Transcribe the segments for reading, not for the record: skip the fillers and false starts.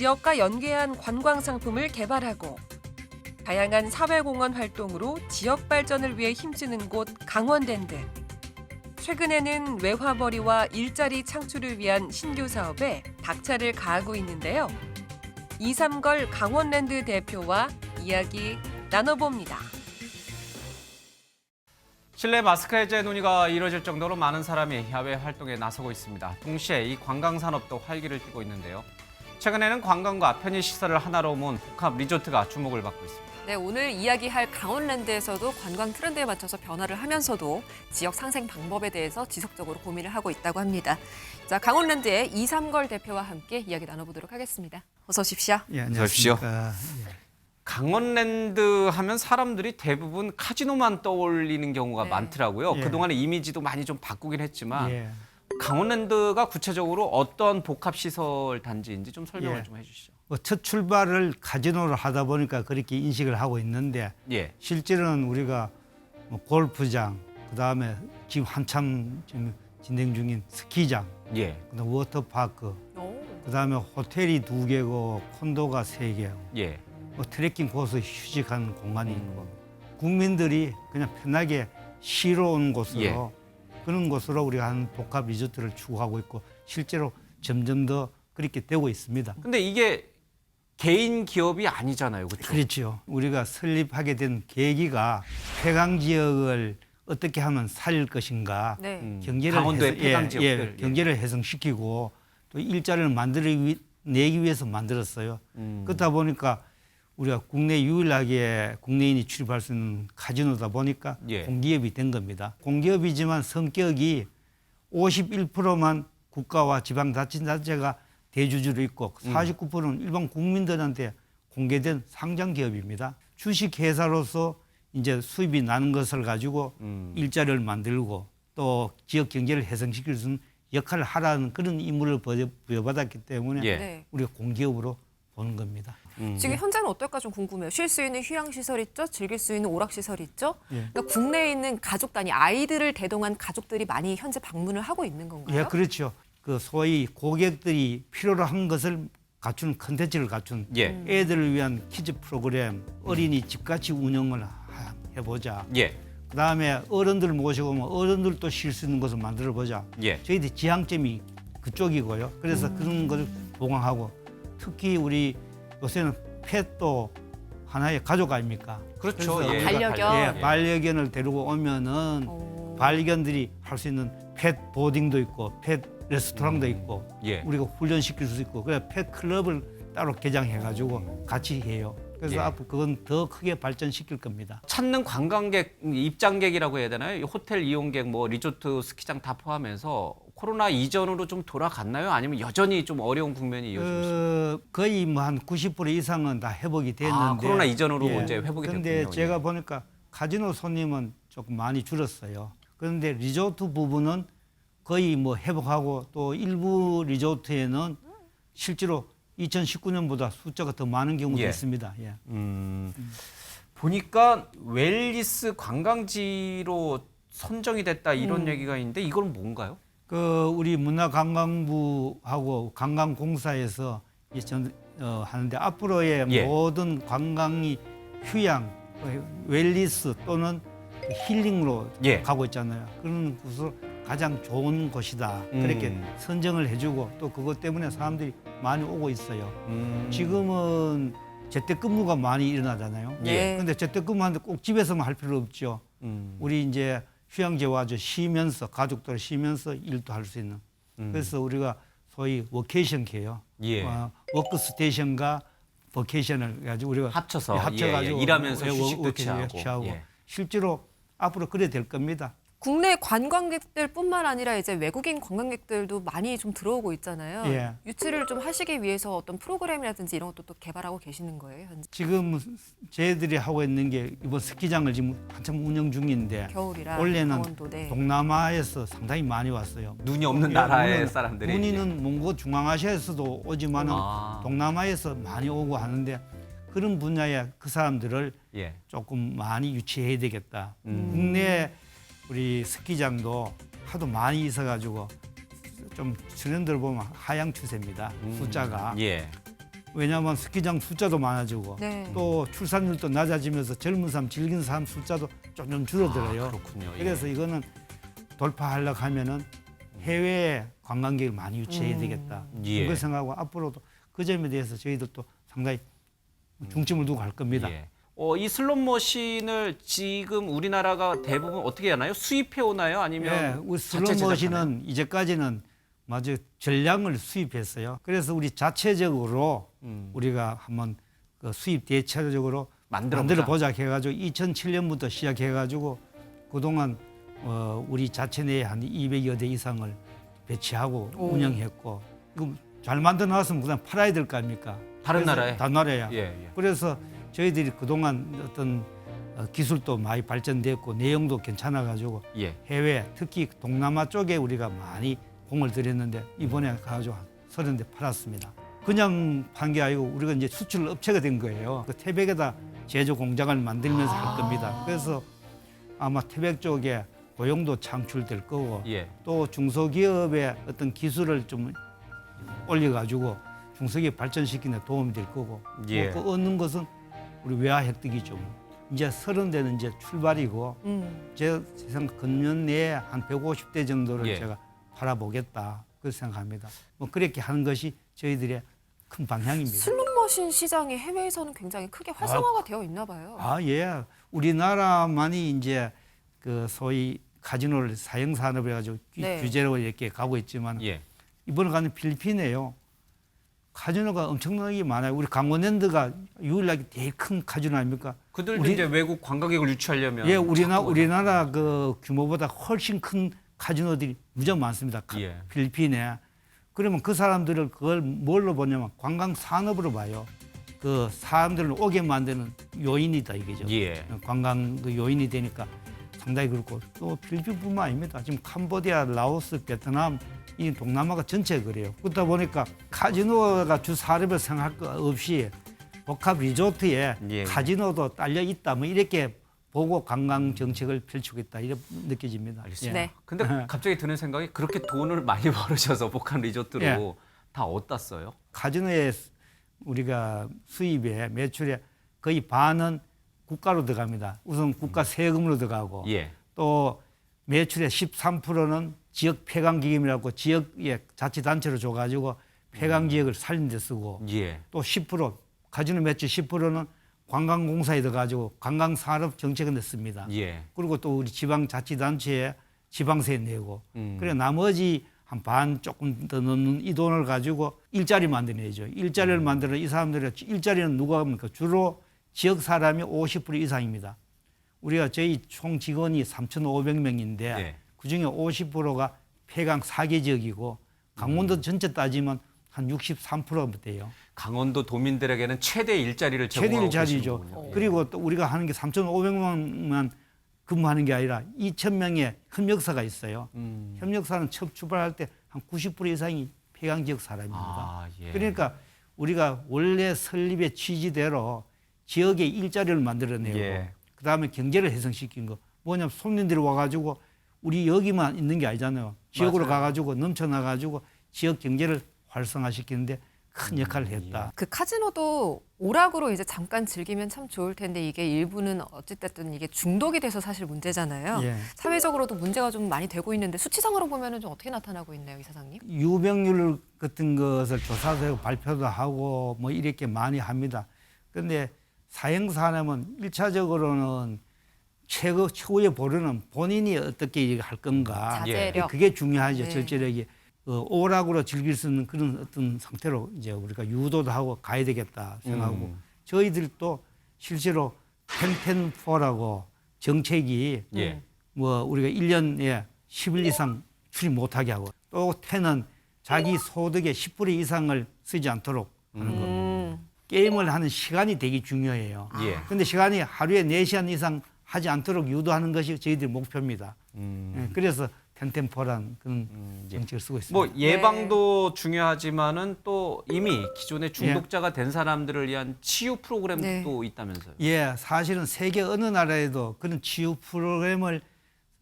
지역과 연계한 관광 상품을 개발하고 다양한 사회공헌 활동으로 지역 발전을 위해 힘쓰는 곳 강원랜드. 최근에는 외화벌이와 일자리 창출을 위한 신규 사업에 박차를 가하고 있는데요. 이삼걸 강원랜드 대표와 이야기 나눠봅니다. 실내 마스크 해제 논의가 이뤄질 정도로 많은 사람이 야외 활동에 나서고 있습니다. 동시에 이 관광 산업도 활기를 띠고 있는데요. 최근에는 관광과 편의시설을 하나로 모은 복합 리조트가 주목을 받고 있습니다. 네, 오늘 이야기할 강원랜드에서도 관광 트렌드에 맞춰서 변화를 하면서도 지역 상생 방법에 대해서 지속적으로 고민을 하고 있다고 합니다. 자, 강원랜드의 이삼걸 대표와 함께 이야기 나눠보도록 하겠습니다. 어서 오십시오. 예, 오십시오. 안녕하십니까. 강원랜드 하면 사람들이 대부분 카지노만 떠올리는 경우가 네. 많더라고요. 예. 그동안의 이미지도 많이 좀 바꾸긴 했지만 예. 강원랜드가 구체적으로 어떤 복합시설 단지인지 좀 설명을 예. 좀 해주시죠. 첫 출발을 카지노를 하다 보니까 그렇게 인식을 하고 있는데 예. 실제로는 우리가 골프장, 그다음에 지금 한참 지금 진행 중인 스키장, 예. 그다음 워터파크, 오. 그다음에 호텔이 2개고 콘도가 3개고 예. 트레킹 코스 휴식하는 공간이 있고 국민들이 그냥 편하게 쉬러 온 곳으로 예. 그런 곳으로 우리가 한 복합 리조트를 추구하고 있고 실제로 점점 더 그렇게 되고 있습니다. 근데 이게 개인 기업이 아니잖아요. 그렇죠? 그렇죠. 우리가 설립하게 된 계기가 폐강 지역을 어떻게 하면 살릴 것인가, 네. 경제를 강원도의 해서- 폐강 지역들. 경제를 해성시키고 또 일자리를 내기 위해서 만들었어요. 그렇다 보니까 우리가 국내 유일하게 국내인이 출입할 수 있는 카지노다 보니까 예. 공기업이 된 겁니다. 공기업이지만 성격이 51%만 국가와 지방자치단체가 대주주로 있고 49%는 일반 국민들한테 공개된 상장 기업입니다. 주식회사로서 이제 수입이 나는 것을 가지고 일자리를 만들고 또 지역 경제를 해성시킬 수 있는 역할을 하라는 그런 임무를 부여받았기 때문에 예. 네. 우리가 공기업으로 보는 겁니다. 지금 현장은 어떨까 좀 궁금해요. 쉴 수 있는 휴양시설 있죠? 즐길 수 있는 오락시설 있죠? 예. 그러니까 국내에 있는 가족 단위, 아이들을 대동한 가족들이 많이 현재 방문을 하고 있는 건가요? 예, 그렇죠. 그 소위 고객들이 필요로 한 것을 갖춘 컨텐츠를 갖춘 예. 애들을 위한 키즈 프로그램, 어린이 집같이 운영을 해보자. 예. 그다음에 어른들 모시고 오면 어른들도 쉴 수 있는 것을 만들어 보자. 예. 저희들 지향점이 그쪽이고요. 그래서 그런 걸 보강하고 특히 우리 요새는 펫도 하나의 가족 아닙니까? 그렇죠. 그래서 예. 반려견. 예, 반려견을 데리고 오면은 오. 반려견들이 할 수 있는 펫 보딩도 있고 펫 레스토랑도 있고 예. 우리가 훈련시킬 수 있고 그래 펫 클럽을 따로 개장해가지고 같이 해요. 그래서 예. 앞으로 그건 더 크게 발전시킬 겁니다. 찾는 관광객, 입장객이라고 해야 되나요? 호텔 이용객, 뭐 리조트, 스키장 다 포함해서 코로나 이전으로 좀 돌아갔나요? 아니면 여전히 좀 어려운 국면이 이어지고 있습니까? 거의 뭐 한 90% 이상은 다 회복이 됐는데 코로나 이전으로 이제 회복이 그런데 됐군요. 제가 보니까 카지노 손님은 조금 많이 줄었어요. 그런데 리조트 부분은 거의 뭐 회복하고 또 일부 리조트에는 실제로 2019년보다 숫자가 더 많은 경우도 예. 있습니다. 예. 보니까 웰니스 관광지로 선정이 됐다 이런 얘기가 있는데 이건 뭔가요? 그 우리 문화관광부하고 관광공사에서 하는데 앞으로의 예. 모든 관광이 휴양, 웰니스 또는 힐링으로 예. 가고 있잖아요. 그런 곳으로 가장 좋은 곳이다. 그렇게 선정을 해주고 또 그것 때문에 사람들이 많이 오고 있어요. 지금은 재택근무가 많이 일어나잖아요. 예. 그런데 재택근무하는데 꼭 집에서만 할 필요 없죠. 우리 이제 휴양지 와서 쉬면서 가족들 쉬면서 일도 할 수 있는. 그래서 우리가 소위 워케이션 케어, 예. 워크스테이션과 버케이션을 가지고 우리가 합쳐서 합쳐가지고 예, 예. 일하면서 예, 휴식도 워케이션 취하고. 예. 실제로 앞으로 그래 될 겁니다. 국내 관광객들뿐만 아니라 이제 외국인 관광객들도 많이 좀 들어오고 있잖아요. 예. 유치를 좀 하시기 위해서 어떤 프로그램이라든지 이런 것도 또 개발하고 계시는 거예요, 현재? 지금 저희들이 하고 있는 게 이번 스키장을 지금 한참 운영 중인데 겨울이라 원래는 강원도, 네. 동남아에서 상당히 많이 왔어요. 눈이 없는 예, 나라의 물론 사람들이 문의는 몽고 중앙아시아에서도 오지만은 아. 동남아에서 많이 오고 하는데 그런 분야에 그 사람들을 예. 조금 많이 유치해야 되겠다. 국내 우리 스키장도 하도 많이 있어가지고 좀 트렌드를 보면 하향 추세입니다. 숫자가. 예. 왜냐하면 스키장 숫자도 많아지고 네. 또 출산율도 낮아지면서 젊은 사람, 즐기는 사람 숫자도 좀 줄어들어요. 아, 그렇군요. 예. 그래서 이거는 돌파하려고 하면은 해외 관광객을 많이 유치해야 되겠다. 예. 그걸 생각하고 앞으로도 그 점에 대해서 저희들도 상당히 중점을 두고 갈 겁니다. 예. 이 슬롯 머신을 지금 우리나라가 대부분 어떻게 하나요? 수입해 오나요? 아니면 예, 우리 자체 슬롯머신은 제작하나요? 이제까지는 마저 전량을 수입했어요. 그래서 우리 자체적으로 우리가 한번 그 수입 대체적으로 만들어 보자 해가지고 2007년부터 시작해가지고 그동안 우리 자체 내에 한 200여 대 이상을 배치하고 오. 운영했고 그럼 잘 만들어 놨으면 그냥 팔아야 될 거 아닙니까? 다른 그래서 나라에? 다른 나라야. 예, 예. 그래서 저희들이 그동안 어떤 기술도 많이 발전됐고 내용도 괜찮아가지고 예. 해외 특히 동남아 쪽에 우리가 많이 공을 들였는데 이번에 가지고 30대 팔았습니다. 그냥 판 게 아니고 우리가 이제 수출 업체가 된 거예요. 그 태백에다 제조 공장을 만들면서 할 겁니다. 그래서 아마 태백 쪽에 고용도 창출될 거고 예. 또 중소기업의 어떤 기술을 좀 올려가지고 중소기업 발전시키는 데 도움이 될 거고 예. 그 얻는 것은 우리 외화 획득이죠. 이제 30대는 이제 출발이고 제 생각 금년 내에 한 150대 정도를 예. 제가 팔아보겠다 그렇게 생각합니다. 뭐 그렇게 하는 것이 저희들의 큰 방향입니다. 슬롯머신 시장이 해외에서는 굉장히 크게 활성화가 되어 있나 봐요. 아 예, 우리나라만이 이제 그 소위 카지노를 사형 산업에 가지고 네. 규제로 이렇게 가고 있지만 예. 이번에 가는 필리핀에요. 카지노가 엄청나게 많아요. 우리 강원랜드가 유일하게 되게 큰 카지노 아닙니까? 그들도 우리- 이제 외국 관광객을 유치하려면 예, 자꾸 우리나라 그 규모보다 훨씬 큰 카지노들이 무척 많습니다. 예. 필리핀에. 그러면 그 사람들을 그걸 뭘로 보냐면 관광 산업으로 봐요. 그 사람들을 오게 만드는 요인이다 이거죠. 예. 관광 그 요인이 되니까 상당히 그렇고 또 필리핀뿐만 아닙니다. 지금 캄보디아, 라오스, 베트남 이 동남아가 전체 그래요. 그러다 보니까 카지노가 주 산업을 생각할 것 없이 복합 리조트에 예. 카지노도 딸려 있다. 뭐 이렇게 보고 관광 정책을 펼치고 있다. 이렇게 느껴집니다. 알겠습니다. 예. 네. 근데 갑자기 드는 생각이 그렇게 돈을 많이 벌으셔서 복합 리조트로 예. 다 어디다 써요? 카지노의 우리가 수입에 매출의 거의 반은 국가로 들어갑니다. 우선 국가 세금으로 들어가고 예. 또 매출의 13%는 지역 폐광기금이라고 지역의 자치단체로 줘가지고 폐광 지역을 살린 데 쓰고 예. 또 10% 카지노 매출 10%는 관광공사에 들어가지고 관광산업 정책에 냈습니다. 예. 그리고 또 우리 지방자치단체에 지방세 내고 그래 나머지 한 반 조금 더 넣는 이 돈을 가지고 일자리 만들어내죠. 일자리를 만들어 이 사람들의 일자리는 누가 합니까? 주로 지역 사람이 50% 이상입니다. 우리가 저희 총 직원이 3,500명인데 예. 그중에 50%가 폐광 4개 지역이고 강원도 전체 따지면 한 63% 돼요. 강원도 도민들에게는 최대 일자리를 최대 제공하고 일자리죠. 계시는군요. 그리고 또 우리가 하는 게 3,500명만 근무하는 게 아니라 2,000명의 협력사가 있어요. 협력사는 첫 출발할 때 한 90% 이상이 폐광 지역 사람입니다. 아, 예. 그러니까 우리가 원래 설립의 취지대로 지역에 일자리를 만들어내고 예. 그다음에 경제를 해성시킨 거 뭐냐면 손님들이 와가지고 우리 여기만 있는 게 아니잖아요. 지역으로 맞아요. 가가지고 넘쳐나가지고 지역 경제를 활성화시키는데 큰 역할을 했다. 그 카지노도 오락으로 이제 잠깐 즐기면 참 좋을 텐데 이게 일부는 어찌됐든 이게 중독이 돼서 사실 문제잖아요. 예. 사회적으로도 문제가 좀 많이 되고 있는데 수치상으로 보면은 좀 어떻게 나타나고 있나요, 이사장님? 유병률 같은 것을 조사해서 발표도 하고 뭐 이렇게 많이 합니다. 그런데 사형 산업은 일차적으로는 최후의 보루는 본인이 어떻게 이렇게 할 건가. 자제력. 그게 중요하죠. 네. 절제력이. 오락으로 즐길 수 있는 그런 어떤 상태로 이제 우리가 유도도 하고 가야 되겠다 생각하고 저희들도 실제로 10-10-4라고 정책이 예. 뭐 우리가 1년에 10일 이상 출입 못하게 하고 또 10은 자기 소득의 10% 이상을 쓰지 않도록 하는 거. 게임을 하는 시간이 되게 중요해요. 예. 근데 시간이 하루에 4시간 이상 하지 않도록 유도하는 것이 저희들 목표입니다. 예, 그래서 텐템포란 그런 정책을 쓰고 있습니다. 뭐 예방도 중요하지만은 또 이미 기존의 중독자가 된 사람들을 위한 치유 프로그램도 있다면서요. 예, 사실은 세계 어느 나라에도 그런 치유 프로그램을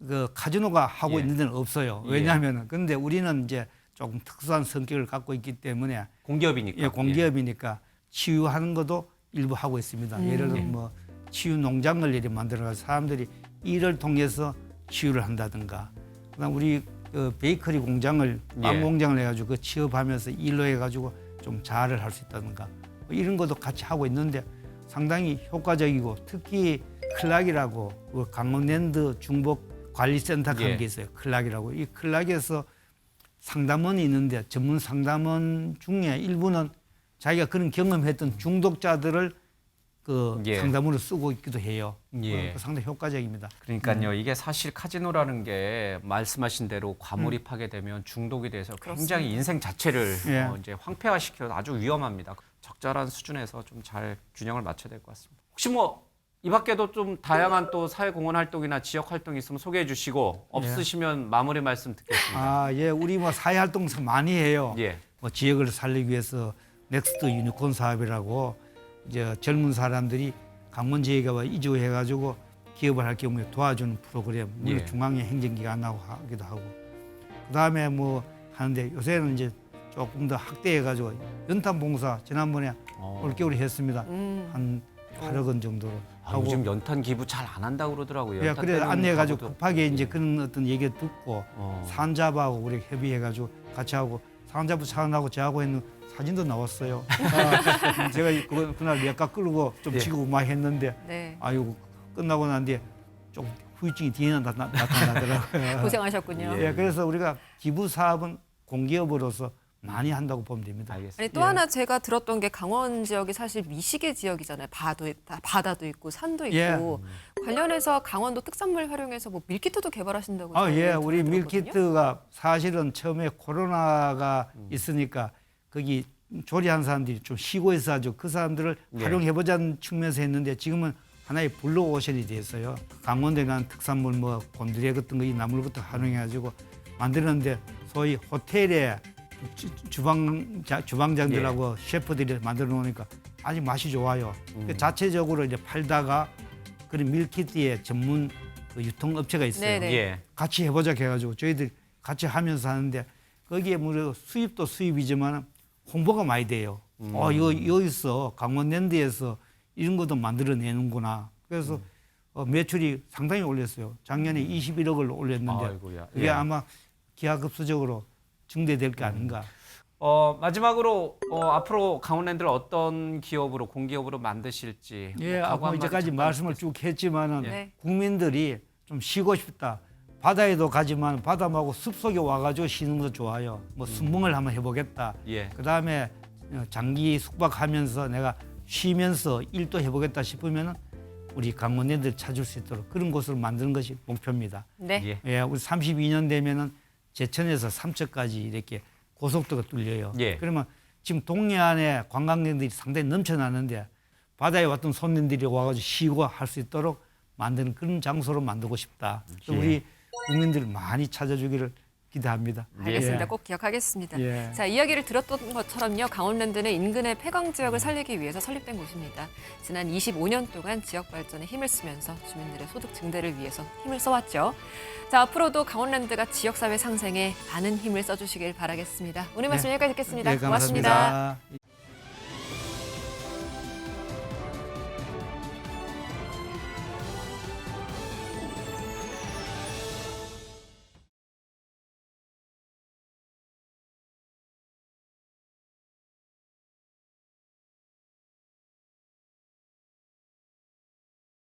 그 카지노가 하고 예. 있는 데는 없어요. 왜냐하면은 근데 우리는 이제 조금 특수한 성격을 갖고 있기 때문에 공기업이니까. 예, 공기업이니까 치유하는 것도 일부 하고 있습니다. 예를 들어 뭐 치유 농장을 이렇게 만들어서 사람들이 이를 통해서 치유를 한다든가, 그다음 우리 그 베이커리 공장을 빵 예. 공장을 해가지고 그 취업하면서 일로 해가지고 좀 자활을 할 수 있다든가 뭐 이런 것도 같이 하고 있는데 상당히 효과적이고 특히 클락이라고 그 강원랜드 중복 관리센터 예. 하는 게 있어요. 클락이라고 이 클락에서 상담원이 있는데 전문 상담원 중에 일부는 자기가 그런 경험했던 중독자들을 그 예. 상담으로 쓰고 있기도 해요. 예. 상당히 효과적입니다. 그러니까요. 이게 사실 카지노라는 게 말씀하신 대로 과몰입하게 되면 중독이 돼서 굉장히 인생 자체를 예. 이제 황폐화시켜서 아주 위험합니다. 적절한 수준에서 좀 잘 균형을 맞춰야 될 것 같습니다. 혹시 뭐 이 밖에도 좀 다양한 또 사회공헌 활동이나 지역 활동이 있으면 소개해 주시고 없으시면 마무리 말씀 듣겠습니다. 아, 예, 우리 뭐 사회 활동 많이 해요. 예. 뭐 지역을 살리기 위해서 넥스트 유니콘 사업이라고 이제 젊은 사람들이 강원 지역에 이주해가지고 기업을 할 경우에 도와주는 프로그램, 물론 예. 중앙의 행정기관하고 하기도 하고, 그 다음에 뭐 하는데 요새는 이제 조금 더 확대해가지고 연탄봉사 지난번에 올겨울에 했습니다. 한 8억 원 정도로 하고. 요즘 연탄 기부 잘 안 한다고 그러더라고요. 예, 연탄 그래 때문에 안내해가지고 가구도- 급하게 이제 그런 어떤 얘기 듣고 산잡하고 우리 협의해가지고 같이 하고 산잡부 차원하고 저하고 했는 사진도 나왔어요. 제가 그날 몇가 끌고 좀 예. 치고 막 했는데 네. 아이고 끝나고 난 뒤에 좀 후유증이 뒤에 나타나더라고요. 고생하셨군요. 예, 그래서 우리가 기부 사업은 공기업으로서 많이 한다고 보면 됩니다. 알겠습니다. 아니 또 하나 제가 들었던 게 강원 지역이 사실 미시계 지역이잖아요. 바다도 있고 산도 있고 예. 관련해서 강원도 특산물 활용해서 뭐 밀키트도 개발하신다고. 아, 예, 저는 우리 들었거든요. 밀키트가 사실은 처음에 코로나가 있으니까 거기 조리한 사람들이 좀 쉬고 있어가지고 그 사람들을 예. 활용해보자는 측면에서 했는데 지금은 하나의 블루오션이 됐어요. 강원도에 난 특산물 뭐 곤드레 같은 거 이 나물부터 활용해가지고 만드는데 소위 호텔에 주방장들하고 셰프들이 만들어 놓으니까 아주 맛이 좋아요. 그 자체적으로 이제 팔다가 그런 밀키트의 전문 그 유통업체가 있어요. 네네. 예. 같이 해보자 해가지고 저희들 같이 하면서 하는데 거기에 뭐 수입도 수입이지만 홍보가 많이 돼요. 이거 여기서 강원랜드에서 이런 것도 만들어내는구나. 그래서 매출이 상당히 올렸어요. 작년에 21억을 올렸는데 아이고야. 그게 예. 아마 기하급수적으로 증대될 게 아닌가. 마지막으로 앞으로 강원랜드를 어떤 기업으로 공기업으로 만드실지 예, 각오 아까 한마디 이제까지 잠깐 말씀을 쭉 했지만은 네. 국민들이 좀 쉬고 싶다. 바다에도 가지만 바다 말고 숲속에 와가지고 쉬는 것도 좋아요. 뭐 순봉을 한번 해보겠다. 예. 그 다음에 장기 숙박하면서 내가 쉬면서 일도 해보겠다 싶으면은 우리 강원랜드를 찾을 수 있도록 그런 곳을 만드는 것이 목표입니다. 네. 예. 예, 우리 32년 되면은 제천에서 삼척까지 이렇게 고속도가 뚫려요. 예. 그러면 지금 동해안에 관광객들이 상당히 넘쳐나는데 바다에 왔던 손님들이 와가지고 쉬고 할 수 있도록 만드는 그런 장소로 만들고 싶다. 그래서 예. 우리 국민들 많이 찾아주기를 기대합니다. 알겠습니다. 예. 꼭 기억하겠습니다. 예. 자, 이야기를 들었던 것처럼요. 강원랜드는 인근의 폐광 지역을 살리기 위해서 설립된 곳입니다. 지난 25년 동안 지역 발전에 힘을 쓰면서 주민들의 소득 증대를 위해서 힘을 써왔죠. 자, 앞으로도 강원랜드가 지역사회 상생에 많은 힘을 써주시길 바라겠습니다. 오늘 말씀 여기까지 듣겠습니다. 예, 고맙습니다. 감사합니다.